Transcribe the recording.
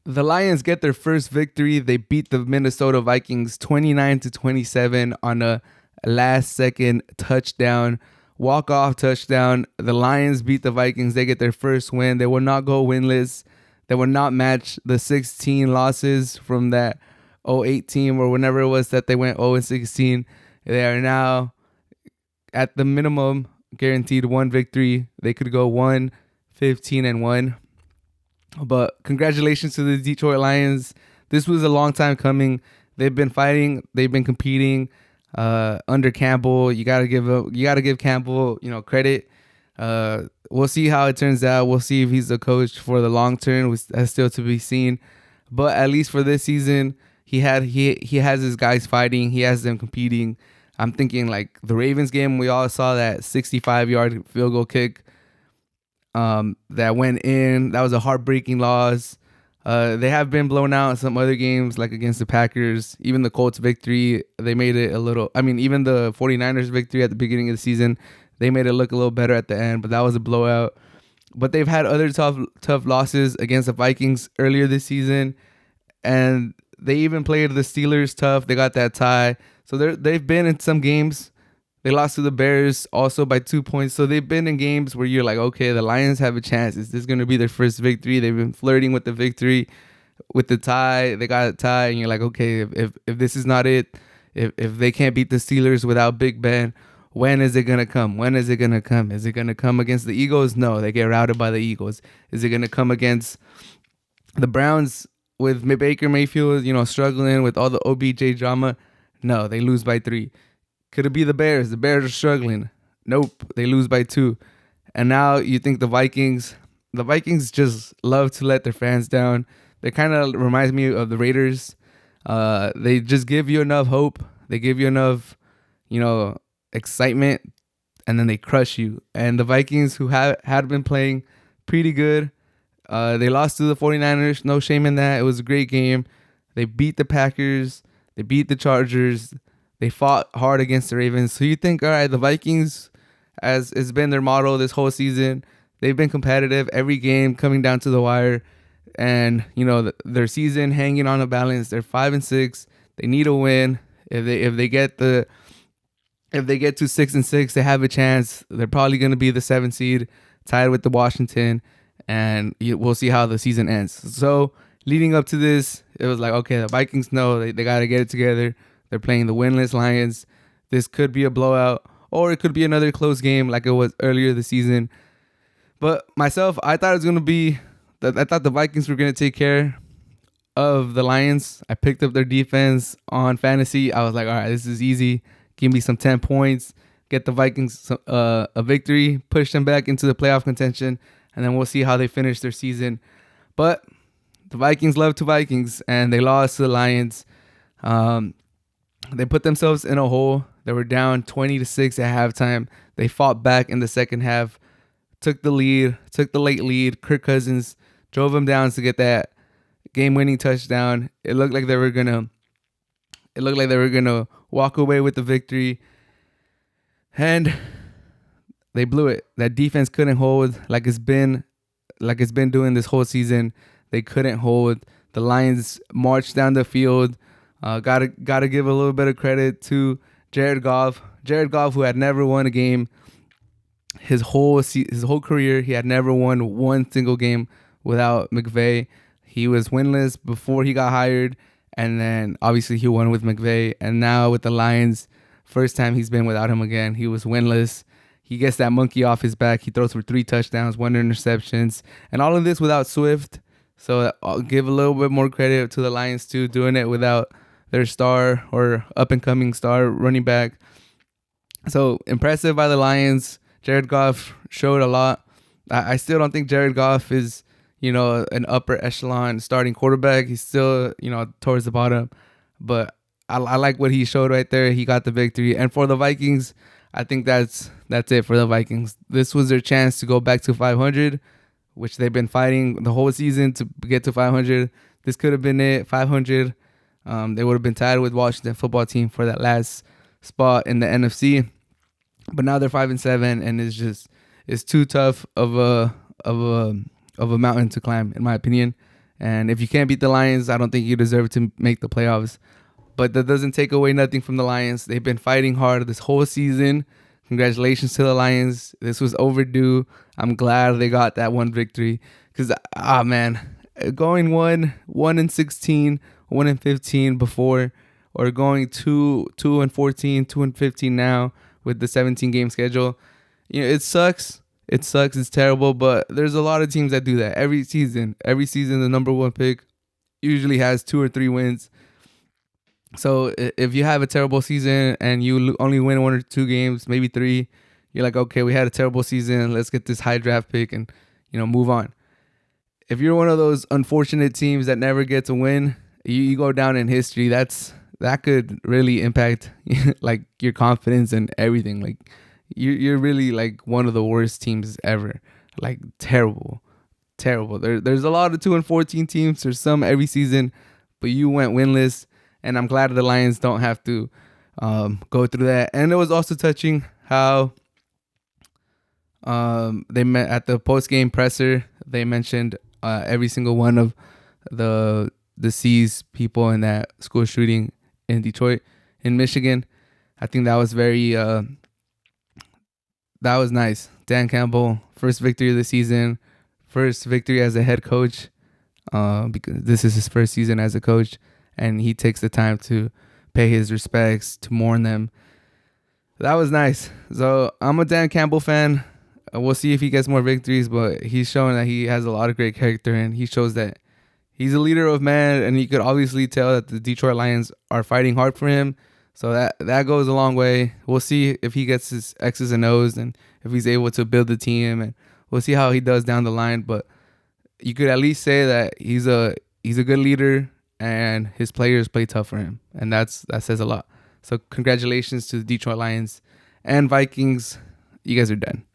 The Lions get their first victory. They beat the Minnesota Vikings 29-27 on a last second touchdown, walk-off touchdown. The Lions beat the Vikings. They get their first win. They will not go winless. They will not match the 16 losses from that 08 team or whenever it was that they went 0-16. They are now at the minimum guaranteed one victory. They could go 1-15-1. But congratulations to the Detroit Lions. This was a long time coming. They've been fighting. They've been competing under Campbell. You gotta give Campbell credit. We'll see how it turns out. We'll see if he's the coach for the long term. That's still to be seen. But at least for this season, he has his guys fighting. He has them competing. I'm thinking like the Ravens game. We all saw that 65-yard field goal kick that went in. That was a heartbreaking loss. They have been blown out in some other games, like against the Packers. Even the Colts victory, they made it a little... I mean, even the 49ers victory at the beginning of the season, they made it look a little better at the end, but that was a blowout. But they've had other tough losses against the Vikings earlier this season, and they even played the Steelers tough. They got that tie. So they've been in some games. They lost to the Bears also by 2 points. So they've been in games where you're like, okay, the Lions have a chance. Is this going to be their first victory? They've been flirting with the victory, with the tie. They got a tie, and you're like, okay, if this is not it, if they can't beat the Steelers without Big Ben, when is it going to come? When is it going to come? Is it going to come against the Eagles? No, they get routed by the Eagles. Is it going to come against the Browns with Baker Mayfield, struggling with all the OBJ drama? No, they lose by 3. Could it be the Bears? The Bears are struggling. Nope, they lose by 2. And now you think the Vikings just love to let their fans down. They kind of reminds me of the Raiders. They just give you enough hope. They give you enough, excitement, and then they crush you. And the Vikings, who had been playing pretty good, they lost to the 49ers. No shame in that. It was a great game. They beat the Packers. They beat the Chargers. They fought hard against the Ravens. So you think, all right, the Vikings, as it's been their motto this whole season, they've been competitive every game, coming down to the wire, and their season hanging on a balance. They're 5-6. They need a win. If they get to 6-6, they have a chance. They're probably going to be the 7th seed, tied with the Washington, and we'll see how the season ends. So leading up to this, it was like, okay, the Vikings know they got to get it together. They're playing the winless Lions. This could be a blowout, or it could be another close game like it was earlier this season. But myself, I thought it was going to be... I thought the Vikings were going to take care of the Lions. I picked up their defense on fantasy. I was like, all right, this is easy. Give me some 10 points. Get the Vikings a victory. Push them back into the playoff contention. And then we'll see how they finish their season. But the Vikings love to Vikings, and they lost to the Lions. They put themselves in a hole. They were down 20-6 at halftime. They fought back in the second half, took the late lead. Kirk Cousins drove them down to get that game-winning touchdown. It looked like they were gonna walk away with the victory, and they blew it. That defense couldn't hold like it's been doing this whole season. They couldn't hold. The Lions marched down the field. Gotta give a little bit of credit to Jared Goff. Jared Goff, who had never won a game his whole career. He had never won one single game without McVay. He was winless before he got hired, and then obviously he won with McVay. And now with the Lions, first time he's been without him again. He was winless. He gets that monkey off his back. He throws for 3 touchdowns, 1 interceptions, and all of this without Swift. So I'll give a little bit more credit to the Lions too, doing it without their star or up-and-coming star running back. So impressive by the Lions. Jared Goff showed a lot. I still don't think Jared Goff is, an upper echelon starting quarterback. He's still, towards the bottom. But I like what he showed right there. He got the victory. And for the Vikings, I think that's it for the Vikings. This was their chance to go back to 500, which they've been fighting the whole season to get to 500. This could have been it, 500. They would have been tied with Washington football team for that last spot in the NFC. But now they're 5-7, and it's too tough of a mountain to climb, in my opinion. And if you can't beat the Lions, I don't think you deserve to make the playoffs. But that doesn't take away nothing from the Lions. They've been fighting hard this whole season. Congratulations to the Lions. This was overdue. I'm glad they got that one victory. Because, man, going 1-16, 1-15 before, or going 2-14, 2-15 now with the 17 game schedule, it sucks. It sucks. It's terrible. But there's a lot of teams that do that every season. Every season, the number one pick usually has 2 or 3 wins. So if you have a terrible season and you only win 1 or 2 games, maybe 3, you're like, okay, we had a terrible season. Let's get this high draft pick and, move on. If you're one of those unfortunate teams that never get to win, you go down in history. That could really impact like your confidence and everything. Like you're really like one of the worst teams ever. Like terrible. There's a lot of 2-14 teams. There's some every season, but you went winless. And I'm glad the Lions don't have to go through that. And it was also touching how they met at the post-game presser. They mentioned every single one of the deceased people in that school shooting in Detroit, in Michigan. I think that was that was nice. Dan Campbell, first victory of the season, first victory as a head coach, because this is his first season as a coach. And he takes the time to pay his respects, to mourn them. That was nice. So I'm a Dan Campbell fan. We'll see if he gets more victories, but he's showing that he has a lot of great character, and he shows that he's a leader of men, and you could obviously tell that the Detroit Lions are fighting hard for him. So that goes a long way. We'll see if he gets his X's and O's and if he's able to build the team, and we'll see how he does down the line. But you could at least say that he's a good leader, and his players play tough for him, and that says a lot. So congratulations to the Detroit Lions and Vikings. You guys are done.